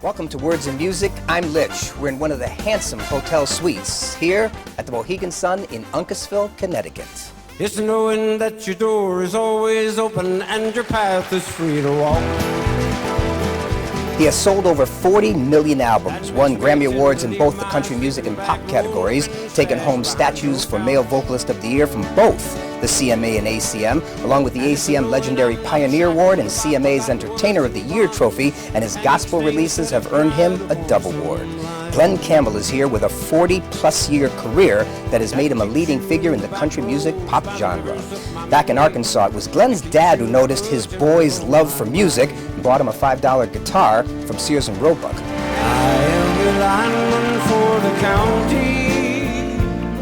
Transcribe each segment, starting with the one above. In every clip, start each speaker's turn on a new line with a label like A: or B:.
A: Welcome to Words and Music. I'm Lich. We're in one of the handsome hotel suites here at the Mohegan Sun in Uncasville, Connecticut.
B: It's knowing that your door is always open and your path is free to walk.
A: He has sold over 40 million albums, won Grammy Awards in both the country music and pop categories, taken home statues for Male Vocalist of the Year from both the CMA and ACM, along with the ACM Legendary Pioneer Award and CMA's Entertainer of the Year trophy, and his gospel releases have earned him a Dove Award. Glen Campbell is here with a 40-plus year career that has made him a leading figure in the country music pop genre. Back in Arkansas, it was Glen's dad who noticed his boy's love for music and bought him a $5 guitar from Sears and Roebuck.
B: I am the lineman for the county.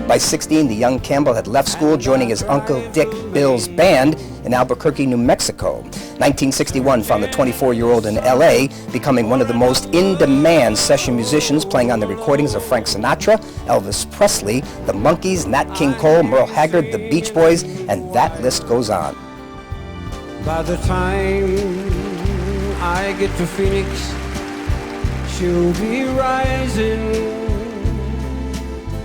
A: By 16, the young Campbell had left school, joining his Uncle Dick Bill's band in Albuquerque, New Mexico. 1961 found the 24-year-old in L.A., becoming one of the most in-demand session musicians, playing on the recordings of Frank Sinatra, Elvis Presley, the Monkees, Nat King Cole, Merle Haggard, the Beach Boys, and that list goes on.
B: By the time I get to Phoenix, she'll be rising.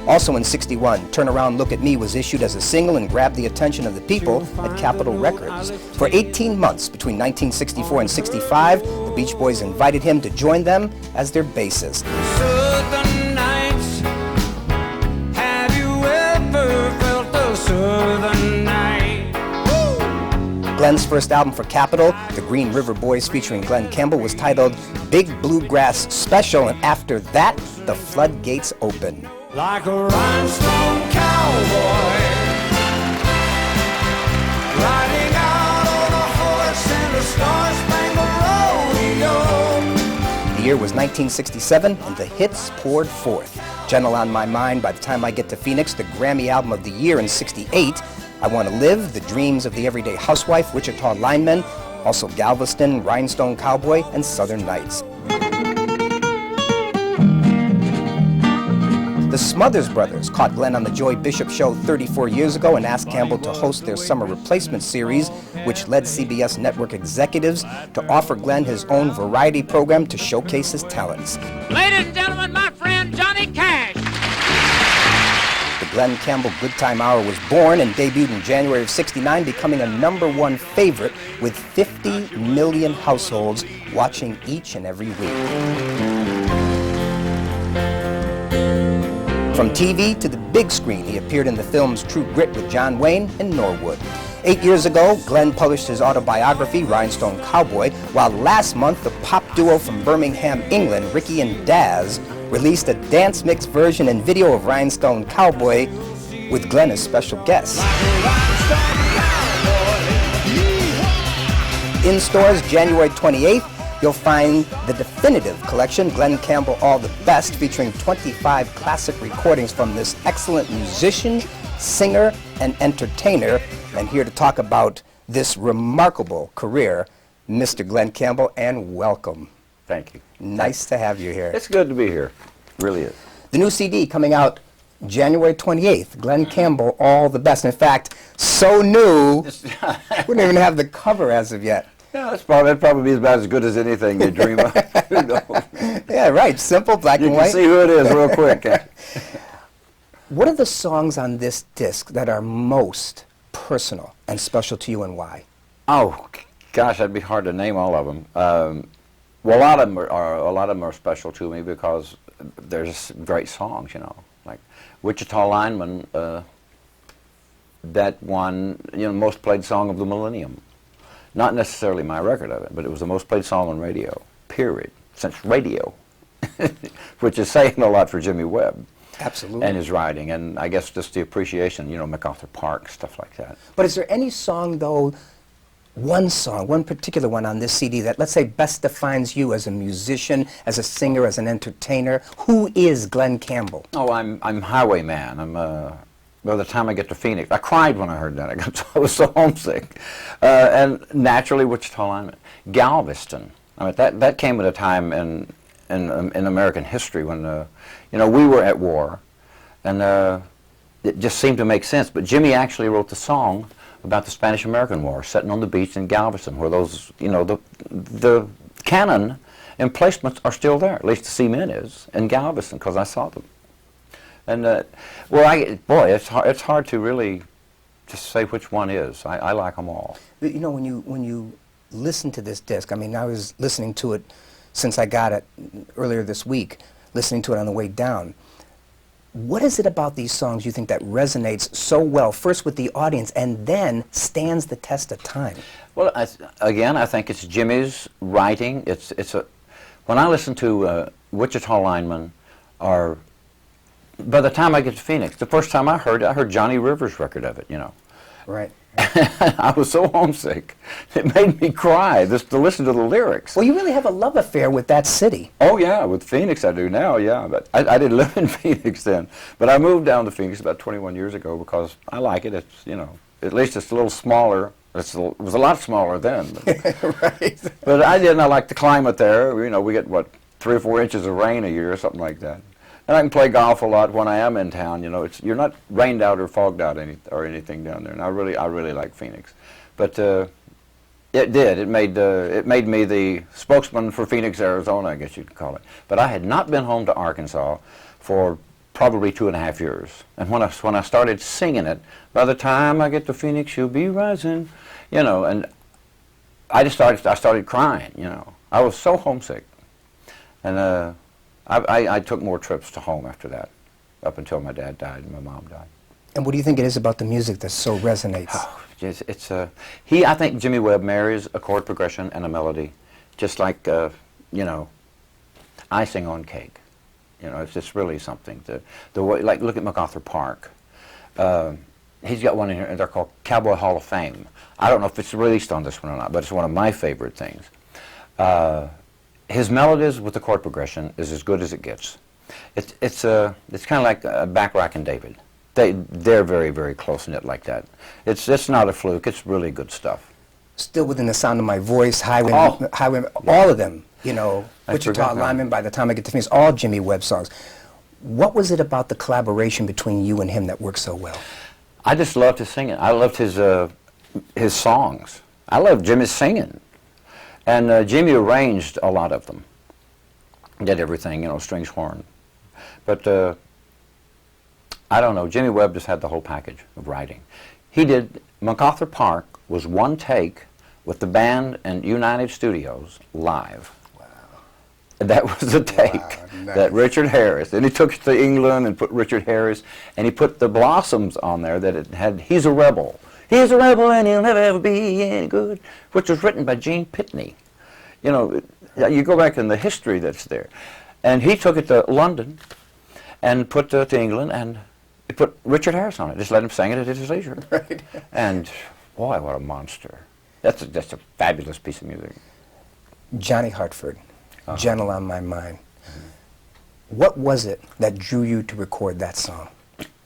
A: Also in 61, Turn Around Look at Me was issued as a single and grabbed the attention of the people at Capitol Records. For 18 months between 1964 and 65, the Beach Boys invited him to join them as their bassist.
B: Southern nights, have you ever felt a southern night? Woo!
A: Glen's first album for Capitol, The Green River Boys featuring Glen Campbell, was titled Big Bluegrass Special, and after that, the floodgates opened.
B: Like a rhinestone cowboy, riding out on a horse in a star-spangled rodeo.
A: The year was 1967, and the hits poured forth. Gentle on My Mind, By the Time I Get to Phoenix, the Grammy Album of the Year in 68, I Want to Live, The Dreams of the Everyday Housewife, Wichita Lineman, also Galveston, Rhinestone Cowboy, and Southern Nights. The Smothers Brothers caught Glen on the Joy Bishop Show 34 years ago and asked Campbell to host their summer replacement series, which led CBS network executives to offer Glen his own variety program to showcase his talents.
C: Ladies and gentlemen, my friend Johnny Cash.
A: The Glen Campbell Good Time Hour was born and debuted in January of '69, becoming a #1 favorite with 50 million households watching each and every week. From TV to the big screen, he appeared in the films True Grit with John Wayne and Norwood. 8 years ago, Glen published his autobiography, Rhinestone Cowboy, while last month, the pop duo from Birmingham, England, Ricky and Daz, released a dance mix version and video of Rhinestone Cowboy with Glen as special guest. In stores January 28th, you'll find the definitive collection, Glen Campbell All the Best, featuring 25 classic recordings from this excellent musician, singer, and entertainer. And here to talk about this remarkable career, Mr. Glen Campbell, and welcome.
D: Thank you.
A: Nice to have you here.
D: It's good to be here. It really is.
A: The new CD coming out January 28th, Glen Campbell All the Best. In fact, so new, we don't even have the cover as of yet.
D: Yeah, that'd probably be about as good as anything you dream of. Who knows?
A: Yeah, right. Simple, black and white.
D: You can see who it is real quick.
A: What are the songs on this disc that are most personal and special to you, and why?
D: Oh, gosh, that'd be hard to name all of them. Well, a lot of them are special to me because there's great songs, you know, like Wichita Lineman. That one, you know, most played song of the millennium. Not necessarily my record of it, but it was the most played song on radio, period, since radio, which is saying a lot for Jimmy Webb.
A: Absolutely.
D: And his writing, and I guess just the appreciation, you know, MacArthur Park, stuff like that.
A: But is there any song, though, one song, one particular one on this CD that, let's say, best defines you as a musician, as a singer, as an entertainer? Who is Glen Campbell?
D: Oh, I'm Highwayman. By the time I get to Phoenix, I cried when I heard that. I was so homesick. And naturally, Wichita Lineman. Galveston. I mean, that came at a time in American history when, you know, we were at war, and it just seemed to make sense. But Jimmy actually wrote the song about the Spanish-American War, sitting on the beach in Galveston, where those, you know, the cannon emplacements are still there. At least the cement is in Galveston, because I saw them. And boy, it's hard to really just say which one is. I like them all.
A: But, you know, when you listen to this disc, I mean, I was listening to it since I got it earlier this week, listening to it on the way down. What is it about these songs you think that resonates so well, first with the audience, and then stands the test of time?
D: Well, again, I think it's Jimmy's writing. When I listen to Wichita Lineman, or by the time I get to Phoenix, the first time I heard Johnny Rivers' record of it, you know.
A: Right.
D: I was so homesick. It made me cry just to listen to the lyrics.
A: Well, you really have a love affair with that city.
D: Oh, yeah, with Phoenix I do now, yeah. But I didn't live in Phoenix then. But I moved down to Phoenix about 21 years ago because I like it. It's, you know, at least it's a little smaller. It was a lot smaller then. But,
A: Right.
D: but I like the climate there. You know, we get, what, 3 or 4 inches of rain a year or something like that. And I can play golf a lot when I am in town. You know, you're not rained out or fogged out or anything down there. And I really like Phoenix. But it did. It made me the spokesman for Phoenix, Arizona, I guess you could call it. But I had not been home to Arkansas for probably 2.5 years. And when I started singing it, by the time I get to Phoenix, you'll be rising, you know. And I started crying. You know, I was so homesick. And I took more trips to home after that, up until my dad died and my mom died.
A: And what do you think it is about the music that so resonates?
D: Oh, I think Jimmy Webb marries a chord progression and a melody, just like, you know, icing on cake. You know, it's just really something. The way, like, look at MacArthur Park. He's got one in here, they're called Cowboy Hall of Fame. I don't know if it's released on this one or not, but it's one of my favorite things. His melodies with the chord progression is as good as it gets. It's kind of like Bacharach and David. They're very, very close knit like that. It's not a fluke. It's really good stuff.
A: Still Within the Sound of My Voice, Highway, all of them. You know, Wichita Lineman, By the Time I Get to Phoenix, all Jimmy Webb songs. What was it about the collaboration between you and him that worked so well?
D: I just loved his singing. I loved his songs. I loved Jimmy's singing. And Jimmy arranged a lot of them. Did everything, you know, strings, horn. But I don't know, Jimmy Webb just had the whole package of writing. He did, MacArthur Park was one take with the band and United Studios live. Wow. That was the take. Wow, nice. That Richard Harris, and he took it to England and put Richard Harris, and he put the Blossoms on there that it had, He's a Rebel. He's a rebel and he'll never ever be any good, which was written by Gene Pitney. You know, you go back in the history that's there. And he took it to London and put it to England, and he put Richard Harris on it. Just let him sing it at his leisure. Right. And boy, what a monster. That's a fabulous piece of music.
A: Johnny Hartford, Gentle on My Mind. What was it that drew you to record that song?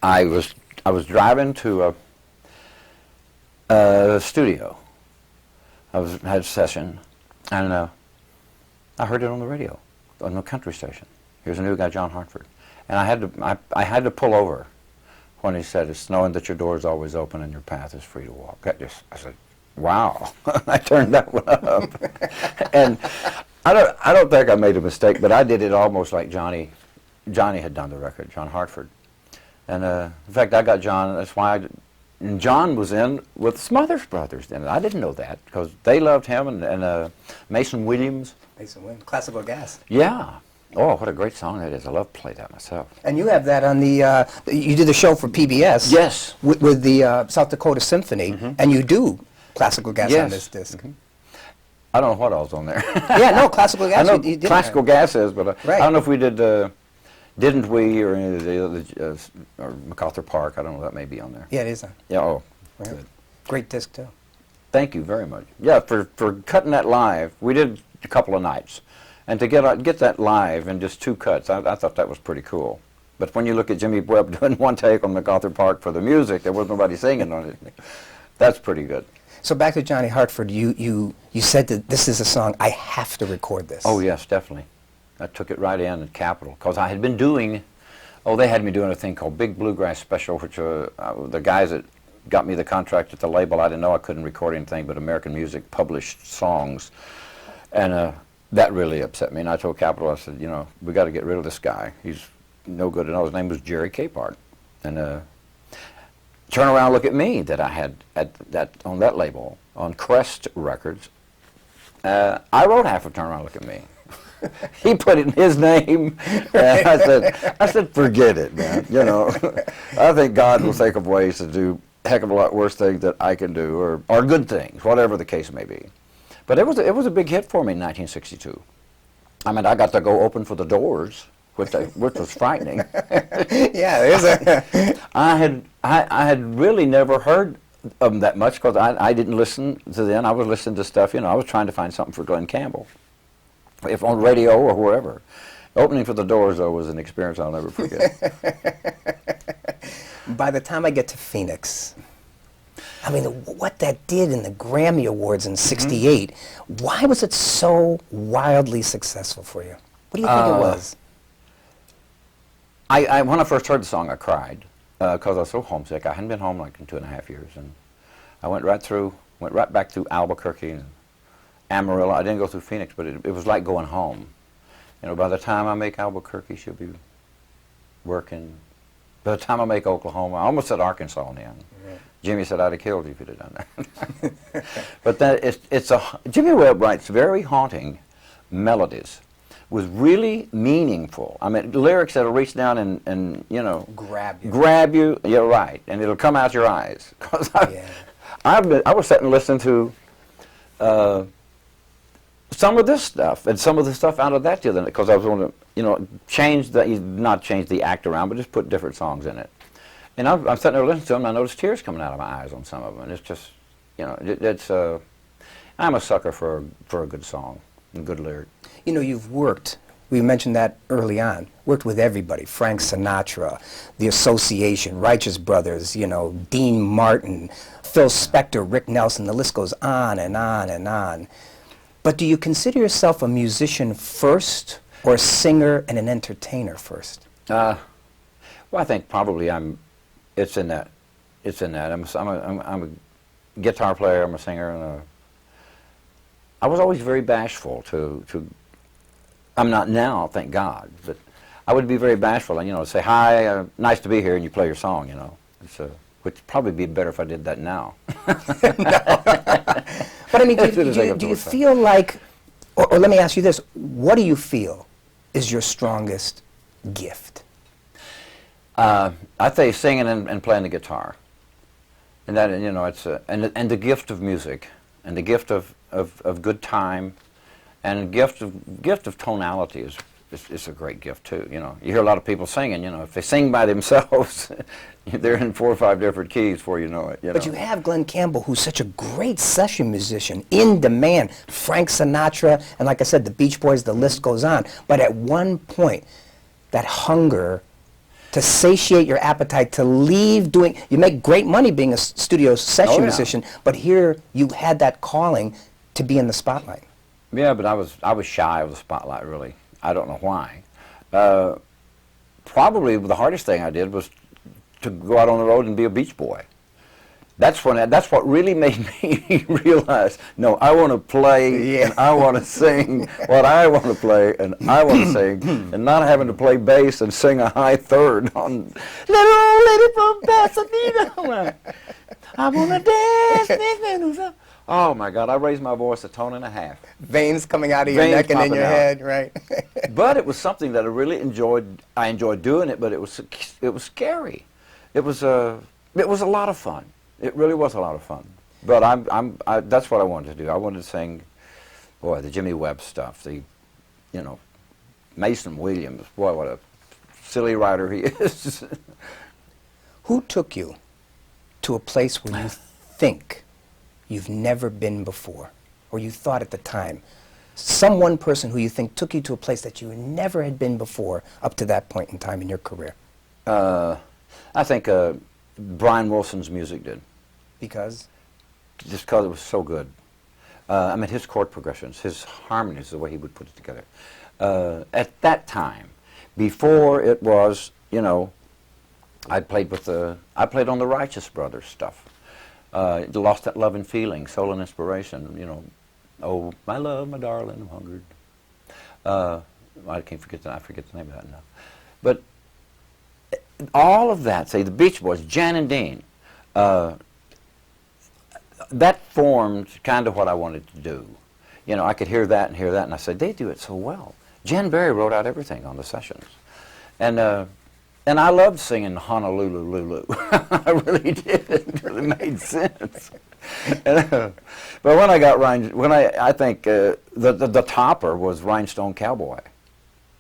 D: I was driving to a studio. Had a session, and I heard it on the radio, on the country station. Here's a new guy, John Hartford, and I had to pull over when he said, "It's knowing that your door is always open and your path is free to walk." I said, "Wow!" I turned that one up, and I don't think I made a mistake, but I did it almost like Johnny had done the record, John Hartford, and in fact I got John. That's why. And John was in with Smothers Brothers, and I didn't know that because they loved him and Mason Williams.
A: Mason Williams, Classical Gas.
D: Yeah. Oh, what a great song that is. I love to play that myself.
A: And you have that on the, you did the show for PBS.
D: Yes.
A: With the South Dakota Symphony, and you do Classical Gas on this disc.
D: I don't know what else on there.
A: Yeah, no, Classical Gas.
D: I know Classical Gas is, but
A: right.
D: I don't know if we did... Didn't We, or any of the other, or MacArthur Park, I don't know, that may be on there.
A: Yeah, it is on.
D: Yeah, oh,
A: right.
D: Good.
A: Great disc, too.
D: Thank you very much. Yeah, for cutting that live, we did a couple of nights. And to get that live in just 2 cuts, I thought that was pretty cool. But when you look at Jimmy Webb doing one take on MacArthur Park for the music, there was nobody singing on it. That's pretty good.
A: So back to Johnny Hartford, you said that this is a song, I have to record this.
D: Oh, yes, definitely. I took it right in at Capitol, because I had been doing, they had me doing a thing called Big Bluegrass Special, which the guys that got me the contract at the label, I didn't know I couldn't record anything, but American Music published songs. And That really upset me, and I told Capitol, I said, you know, we got to get rid of this guy. He's no good at all. His name was Jerry Capehart. And turn around, look at me that I had on that label, on Crest Records. I wrote half of Turn Around, Look at Me. He put it in his name, and I said, forget it, man. You know, I think God will think of ways to do a heck of a lot worse things that I can do, or good things, whatever the case may be. But it was a big hit for me in 1962. I mean, I got to go open for the Doors, which was frightening.
A: Yeah, there's a.
D: I had really never heard of them that much because I didn't listen to them. I was listening to stuff, you know, I was trying to find something for Glen Campbell, if on radio or wherever. Opening for the Doors, though, was an experience I'll never forget.
A: By the time I get to Phoenix, I mean, what that did in the Grammy Awards in '68, why was it so wildly successful for you? What do you think it was?
D: When I first heard the song, I cried because I was so homesick. I hadn't been home like in 2.5 years, and I went right back through Albuquerque and Amarillo. I didn't go through Phoenix, but it was like going home. You know, by the time I make Albuquerque, she'll be working. By the time I make Oklahoma, I almost said Arkansas in the end. Right. Jimmy said I'd have killed you if you'd have done that. But Jimmy Webb writes very haunting melodies. Was really meaningful. I mean, lyrics that'll reach down and you know, grab you. You're right, and it'll come out your eyes. Cause I was sitting listening to some of this stuff and some of the stuff out of that the other night because I was going to, you know, not change the act around, but just put different songs in it. And I'm sitting there listening to them, and I noticed tears coming out of my eyes on some of them, and it's just, you know, I'm a sucker for a good song and good lyric.
A: You know, you've worked, we mentioned that early on, worked with everybody, Frank Sinatra, The Association, Righteous Brothers, you know, Dean Martin, Phil Spector, Rick Nelson, the list goes on and on and on. But do you consider yourself a musician first or a singer and an entertainer first?
D: Well, I think probably it's in that. I'm a guitar player, I'm a singer, and I was always very bashful to I'm not now, thank God, but I would be very bashful and, you know, say, hi, nice to be here, and you play your song, you know. Which probably be better if I did that now.
A: But I mean, do you feel like, or let me ask you this, what do you feel is your strongest gift?
D: I'd say singing and playing the guitar. And that, you know, it's and the gift of music, and the gift of good time, and the gift of tonality is a great gift too. You know, you hear a lot of people singing. You know, if they sing by themselves, they're in 4 or 5 different keys before you know it.
A: But you have Glen Campbell, who's such a great session musician, in demand. Frank Sinatra, and like I said, the Beach Boys. The list goes on. But at one point, that hunger to satiate your appetite, to leave doing, you make great money being a studio session musician, but here you had that calling to be in the spotlight.
D: Yeah, but I was shy of the spotlight, really. I don't know why. Probably the hardest thing I did was to go out on the road and be a Beach Boy. That's what really made me realize, no, I want to play and I want to sing what I want to play and I want to sing, and not having to play bass and sing a high third on Little Old Lady from Pasadena. I want to dance. Oh my God, I raised my voice a tone and a half.
A: Veins coming out of your neck and in your head, right?
D: But it was something that I really enjoyed. I enjoyed doing it, but it was scary. It was a lot of fun. It really was a lot of fun. But that's what I wanted to do. I wanted to sing, boy, the Jimmy Webb stuff, the, you know, Mason Williams. Boy, what a silly writer he is.
A: Who took you to a place where you think you've never been before, or you thought at the time? Some one person who you think took you to a place that you never had been before up to that point in time in your career?
D: I think Brian Wilson's music did.
A: Because?
D: Just because it was so good. I mean, his chord progressions, his harmonies, the way he would put it together. At that time, before it was, you know, I played on the Righteous Brothers stuff. Lost That Love and Feeling, Soul and Inspiration, you know. Oh, my love, my darling, I'm hungered. I can't forget I forget the name of that now. But all of that, say the Beach Boys, Jan and Dean, that formed kind of what I wanted to do. You know, I could hear that, and I said, they do it so well. Jan Berry wrote out everything on the sessions. And I loved singing Honolulu Lulu. I really did. It really made sense. But when I got I think the topper was Rhinestone Cowboy.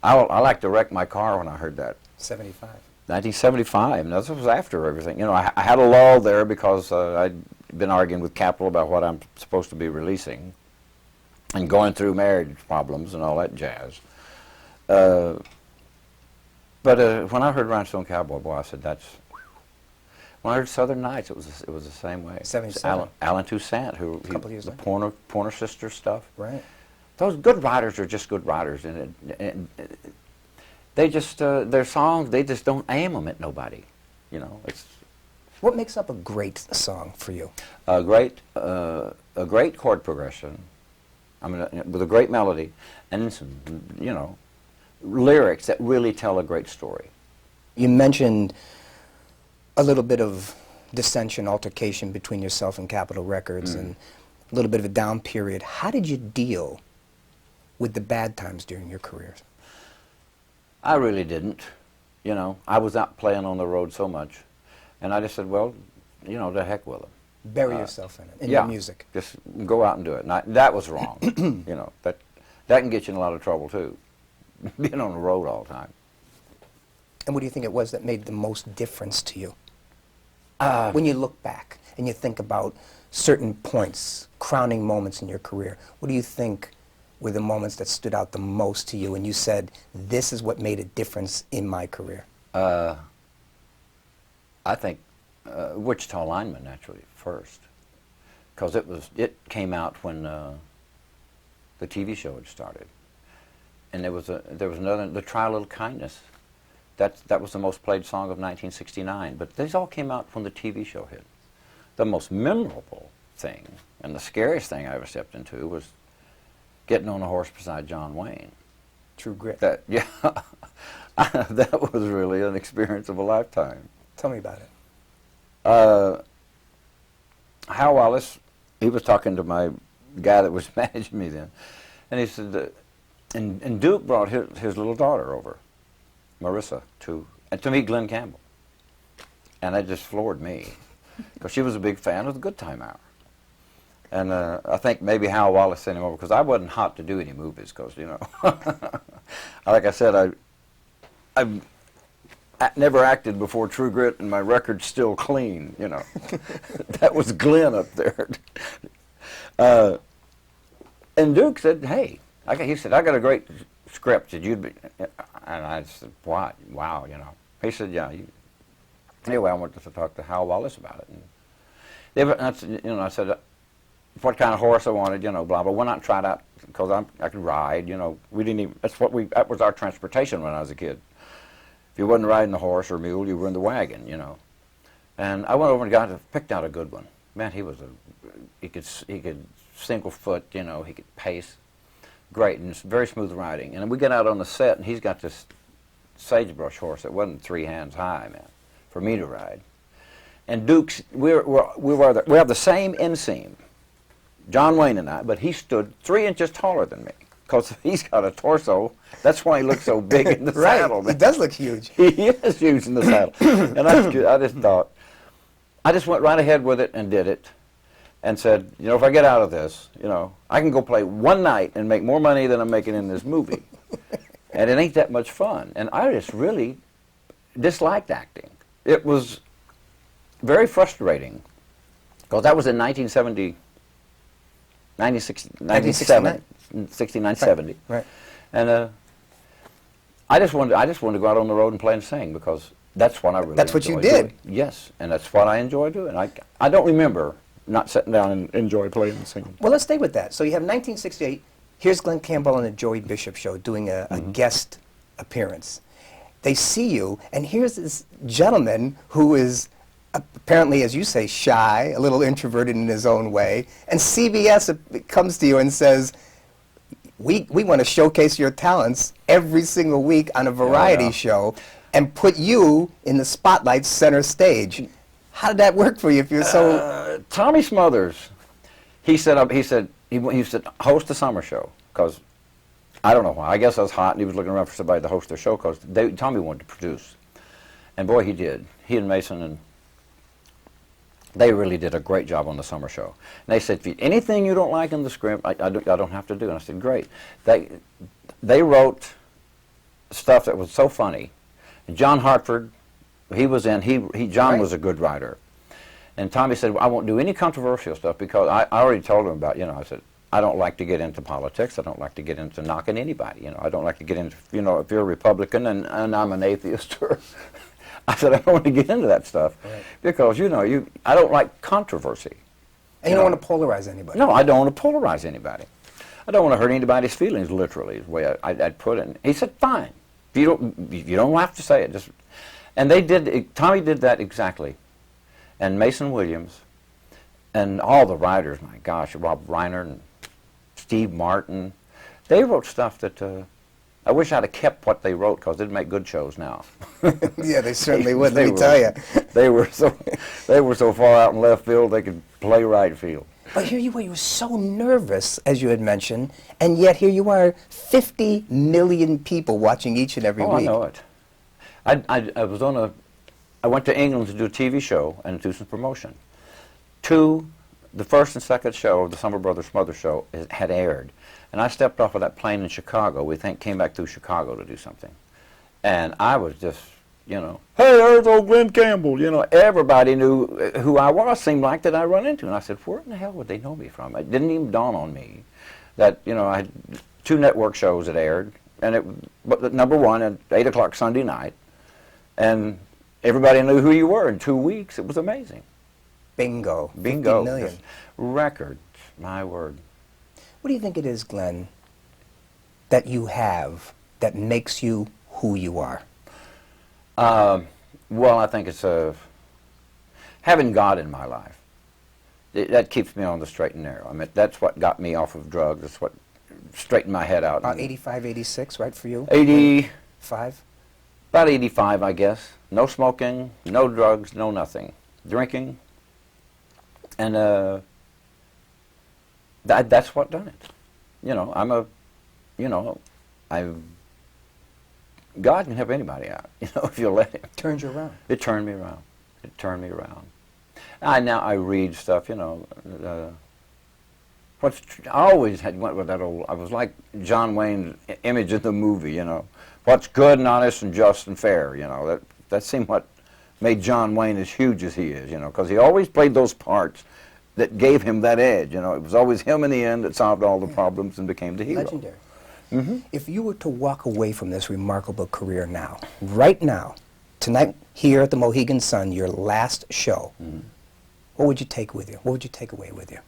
D: I like to wreck my car when I heard that.
A: 75.
D: 1975, and this was after everything. You know, I had a lull there because I'd been arguing with Capitol about what I'm supposed to be releasing and going through marriage problems and all that jazz. But when I heard Rhinestone Cowboy, boy, I said, that's... When I heard Southern Nights, it was the same way.
A: 77.
D: Alan Toussaint, who
A: A couple years
D: the
A: later.
D: Pointer Sister stuff.
A: Right.
D: Those good writers are just good writers, and they just their songs, they just don't aim them at nobody. You know, it's
A: What makes up a great song for you?
D: a great chord progression. I mean, with a great melody, and then some, you know, lyrics that really tell a great story.
A: You mentioned a little bit of dissension, altercation between yourself and Capitol Records, and a little bit of a down period. How did you deal with the bad times during your careers?
D: I really didn't. You know, I was out playing on the road so much, and I just said, well, you know, the heck with them.
A: Bury yourself in it, in
D: yeah,
A: your music.
D: Just go out and do it. And that was wrong. You know, that can get you in a lot of trouble too, being on the road all the time.
A: And what do you think it was that made the most difference to you? When you look back and you think about certain points, crowning moments in your career, what do you think were the moments that stood out the most to you and you said, this is what made a difference in my career?
D: I think Wichita Lineman, naturally, first. Because it came out when the TV show had started. And there was another, the Try a Little Kindness. That was the most played song of 1969. But these all came out when the TV show hit. The most memorable thing, and the scariest thing I ever stepped into, was getting on a horse beside John Wayne.
A: True Grit.
D: Yeah, that was really an experience of a lifetime.
A: Tell me about it.
D: Hal Wallace, he was talking to my guy that was managing me then, and he said, and Duke brought his little daughter over, Marissa, to meet Glen Campbell. And that just floored me, because she was a big fan of the Good Time Hour. And I think maybe Hal Wallace sent him over, because I wasn't hot to do any movies, because, you know, like I said, I never acted before True Grit, and my record's still clean, you know. That was Glenn up there. And Duke said, hey, he said, I got a great script. Did you be? And I said, what? Wow, you know. He said, yeah. Anyway, I wanted to talk to Hal Wallace about it. And I said, what kind of horse I wanted, you know, blah, blah. Why not try it out? Because I could ride, you know. We didn't even, that was our transportation when I was a kid. If you wasn't riding the horse or mule, you were in the wagon, you know. And I went over and picked out a good one. Man, he could single foot, you know, he could pace. Great, and it's very smooth riding. And we get out on the set, and he's got this sagebrush horse that wasn't 3 hands high, man, for me to ride. And Duke's, we have the same inseam, John Wayne and I, but he stood 3 inches taller than me. Because he's got a torso. That's why he looks so big in the
A: Right.
D: saddle. Man.
A: He does look huge.
D: He is huge in the saddle. And I just thought, I just went right ahead with it and did it. And said, you know, if I get out of this, you know, I can go play one night and make more money than I'm making in this movie. And it ain't that much fun. And I just really disliked acting. It was very frustrating. Because that was in 1969, 70.
A: Right.
D: And I just wanted to go out on the road and play and sing, because that's what I really
A: That's what you
D: enjoy
A: did.
D: doing. Yes, and that's what I enjoy doing. I don't remember not sitting down and enjoy playing and singing.
A: Well, let's stay with that. So you have 1968. Here's Glen Campbell on the Joey Bishop Show doing a guest appearance. They see you, and here's this gentleman who is apparently, as you say, shy, a little introverted in his own way, and CBS comes to you and says, we want to showcase your talents every single week on a variety show and put you in the spotlight center stage. How did that work for you if you're so...
D: Tommy Smothers, he said host the summer show, because I don't know why. I guess I was hot and he was looking around for somebody to host their show because Tommy wanted to produce. And boy, he did. He and Mason, and they really did a great job on the summer show. And they said, anything you don't like in the script, I don't have to do. And I said, great. They wrote stuff that was so funny. And John Hartford, he was in, John was a good writer. And Tommy said, well, I won't do any controversial stuff because I already told him about, I said, I don't like to get into politics. I don't like to get into knocking anybody. I don't like to get into, if you're a Republican and I'm an atheist, or I said, I don't want to get into that stuff because, I don't like controversy.
A: And you don't want to polarize anybody.
D: No, I don't want to polarize anybody. I don't want to hurt anybody's feelings, literally, is the way I'd put it. He said, fine. You don't have to say it. And Tommy did that exactly. And Mason Williams and all the writers, my gosh, Rob Reiner and Steve Martin, they wrote stuff that I wish I'd have kept what they wrote because they'd make good shows now.
A: Yeah, they certainly would, let me tell you.
D: They were so far out in left field they could play right field.
A: But here you were so nervous, as you had mentioned, and yet here you are, 50 million people watching each and every week.
D: I know it. I went to England to do a TV show and do some promotion. The first and second show of the Summer Brothers Smothers show had aired. And I stepped off of that plane in Chicago. Came back through Chicago to do something. And I was just, hey, there's old Glen Campbell. Everybody knew who I was, seemed like that I run into. And I said, where in the hell would they know me from? It didn't even dawn on me that, I had 2 network shows that aired. But number 1 at 8 o'clock Sunday night. And everybody knew who you were in 2 weeks. It was amazing.
A: Bingo.
D: Bingo.
A: 50 million.
D: Records, my word.
A: What do you think it is, Glen, that you have that makes you who you are?
D: Well, I think it's having God in my life. That keeps me on the straight and narrow. I mean, that's what got me off of drugs. That's what straightened my head out.
A: About 85, 86, right, for you?
D: 85? About 85, I guess. No smoking, no drugs, no nothing. Drinking. And that's what done it. God can help anybody out, if you let him.
A: Turned you around.
D: It turned me around. It turned me around. Now I read stuff, I always went with that old, I was like John Wayne's image in the movie, what's good and honest and just and fair, that seemed what made John Wayne as huge as he is, because he always played those parts that gave him that edge, It was always him in the end that solved all the problems and became the hero.
A: Legendary. Mm-hmm. If you were to walk away from this remarkable career now, right now, tonight, here at the Mohegan Sun, your last show, what would you take with you? What would you take away with you?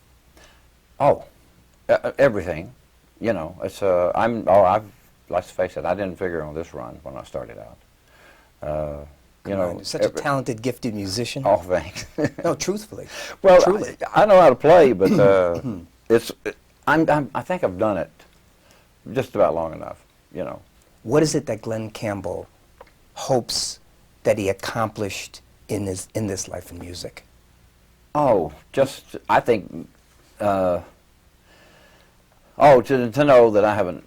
D: Oh, everything. It's let's face it, I didn't figure on this run when I started out.
A: Such a talented, gifted musician.
D: Oh, thanks.
A: No, truthfully.
D: Well,
A: truly.
D: I know how to play, but I think I've done it just about long enough.
A: What is it that Glen Campbell hopes that he accomplished in this life in music?
D: Oh, I think. To know that I haven't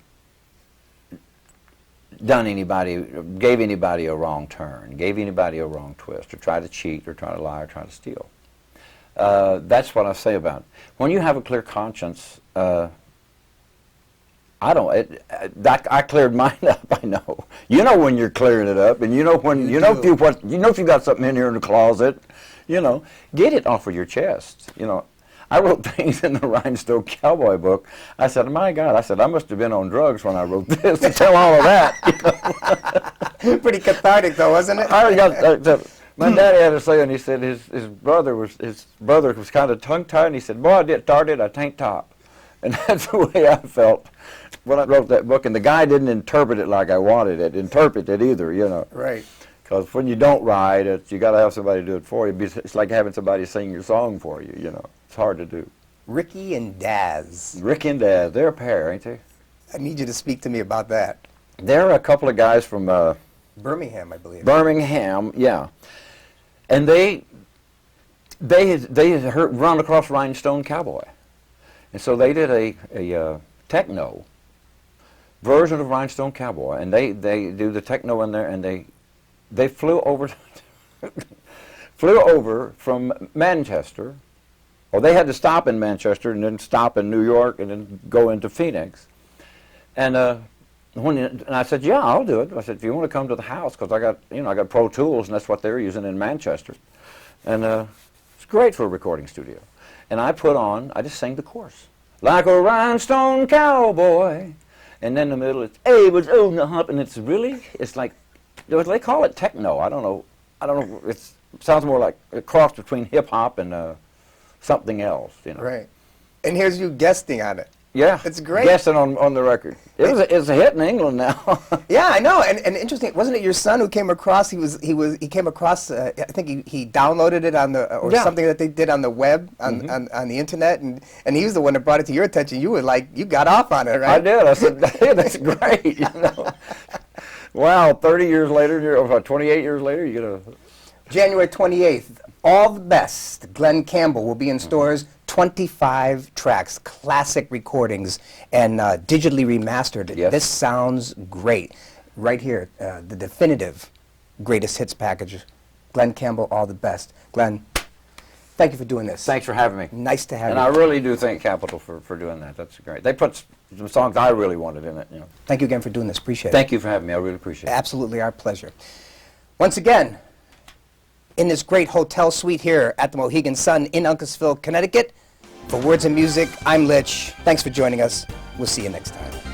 D: gave anybody a wrong turn, gave anybody a wrong twist, or tried to cheat, or try to lie, or try to steal. That's what I say about it. When you have a clear conscience, I cleared mine up. I know. When you're clearing it up, and if you got something in here in the closet, get it off of your chest. I wrote things in the Rhinestone Cowboy book. I said, my God, I must have been on drugs when I wrote this to tell all of that.
A: Pretty cathartic, though, wasn't it?
D: My daddy had a saying. He said his brother was kind of tongue-tied, and he said, boy, I did started, I tain't top. And that's the way I felt when I wrote that book. And the guy didn't interpret it like I wanted it, either,
A: Right.
D: Because when you don't write it, you got to have somebody do it for you. It's like having somebody sing your song for you, It's hard to do.
A: Ricky and Daz.
D: Ricky and Daz, they're a pair, ain't they?
A: I need you to speak to me about that.
D: There are a couple of guys from
A: Birmingham, I believe.
D: Birmingham, yeah, and they had heard Run Across Rhinestone Cowboy, and so they did a techno version of Rhinestone Cowboy, and they do the techno in there, and they flew over flew over from Manchester. Well, they had to stop in Manchester and then stop in New York and then go into Phoenix, and I said, yeah, I'll do it. I said, if you want to come to the house, because I got Pro Tools, and that's what they're using in Manchester, and it's great for a recording studio. And I just sang the chorus, like a rhinestone cowboy, and then in the middle it's hey, was on the hump, and it's like they call it techno. I don't know. It sounds more like a cross between hip hop and something else, you know.
A: Right. And here's you guesting on it.
D: Yeah,
A: it's great.
D: Guessing on the record. It's a hit in England now.
A: Yeah, I know. And interesting. Wasn't it your son who came across? He came across. I think he downloaded it on the something that they did on the web on the internet, and he was the one that brought it to your attention. You were like, you got off on it, right?
D: I did. I said, hey, that's great. You know. Wow, 30 years later, or 28 years later, you get a.
A: January 28th. All the Best. Glen Campbell will be in stores. 25 tracks, classic recordings, and digitally remastered.
D: Yes.
A: This sounds great. Right here, the definitive greatest hits package. Glen Campbell, All the Best. Glen, thank you for doing this.
D: Thanks for having me.
A: Nice to have
D: you. And I really do thank Capitol for doing that. That's great. They put some songs I really wanted in it. You know.
A: Thank you again for doing this. Appreciate it.
D: Thank you for having me. I really appreciate it.
A: Absolutely our pleasure. Once again, in this great hotel suite here at the Mohegan Sun in Uncasville, Connecticut. For Words and Music, I'm Lich. Thanks for joining us. We'll see you next time.